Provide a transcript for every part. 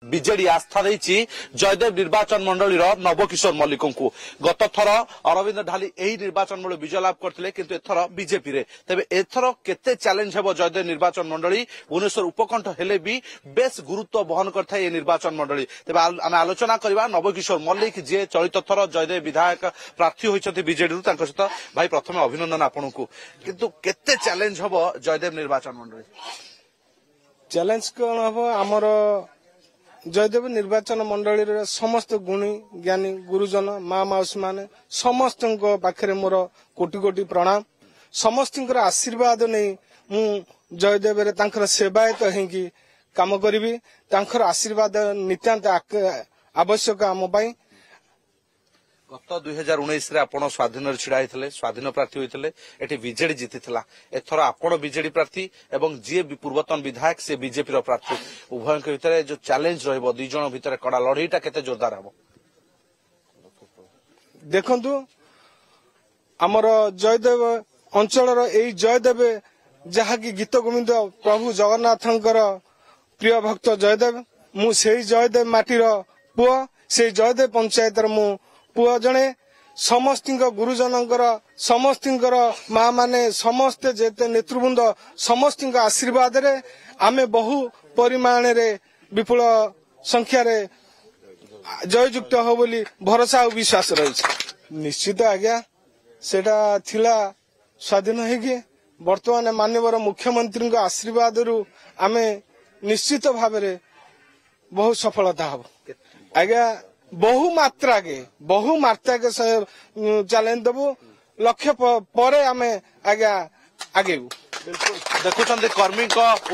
विजेडी आस्था देछि जयदेव निर्वाचन मंडली नवकिशोर मल्लिक को गत थर अरविंद ढाली यही निर्वाचन मंडली विजय लाभ करते किंतु एथर बीजेपी रे तेबे एथर केते चैलेंज हेबो जयदेव निर्वाचन मंडली भुवनेश्वर उपकंठ हेले भी बेस गुरुत्व बहन करथाय ए निर्वाचन मंडली तेबे आमे आलोचना करबा नवकिशोर मल्लिक जे चलित थर जयदेव विधायक प्रार्थी होइछथि बीजेडी रु तांको सहित भाई प्रथमे अभिनंदन आपनकु किंतु केते चैलेंज हेबो जयदेव निर्वाचन मंडली चैलेंज कोन हेबो हमर जयदेव निर्वाचन मंडली समस्त गुणी ज्ञानी गुरुजन माँ माउसी माने समस्त पाखे मोर कोटि कोटि प्रणाम समस्त आशीर्वाद नहीं मु जयदेव सेवायत होगी काम करी आशीर्वाद नितांत आवश्यक आम पाई गत 2019 रे आपण स्वाधीन छिड़ा होते स्वाधीन प्रार्थी होते एटी बीजेडी जीति एथर आपण बीजेडी प्रार्थी एवं जी पूर्वतन विधायक से बीजेपी प्रार्थी उभय भितर जो चैलेंज रहिबो दुई जण भितर कड़ा लड़ईटा केते जोरदार हबो देखंतु हमर जयदेव अंचल एई जयदेव जहाँकि गीत गोविंद प्रभु जगन्नाथंकर प्रिय भक्त जयदेव मु सेई जयदेव माटीर पुओ से जयदेव पंचायत मु पुओ जने समस्त गुरुजनकर समस्त माँ माने समस्त जेते नेतृवृंद समस्त आशीर्वाद रे आमे बहु परिमाण रे विपुल संख्या रे जययुक्त हो बोली भरोसा और विश्वास रही निश्चित आज्ञा सेटा थिला स्वाधीन होगी वर्तमान माननीय मुख्यमंत्री आशीर्वाद रु आमे निश्चित भाव रे बहु सफलता हम आज्ञा बहु मात्रा के चैलेंज देबू लक्ष्य पर आमे आज्ञा आगे देखुं कर्मी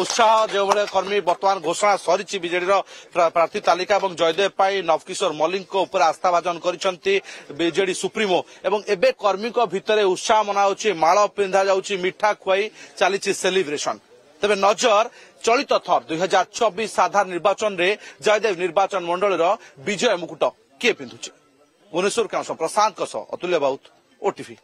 उत्साह जो भाई कर्मी बर्तमान घोषणा सरी बीजेडी प्रार्थी तालिका और जयदेव पाई नवकिशोर मल्लिक उपर आस्था भाजन करिसेंती बीजेडी सुप्रीमो एवं एबे कर्मी भितर उत्साह मनाउछि माळ पिंधा जाउछि मिठा खुआई चली सेलिब्रेशन तेबे नजर चलित थर 2024 साधारण निर्वाचन रे जयदेव निर्वाचन मंडल विजय मुकुट किए पिंधुछि भुवनेश्वर प्रशांत अतुल्य बाउत ओटीवी।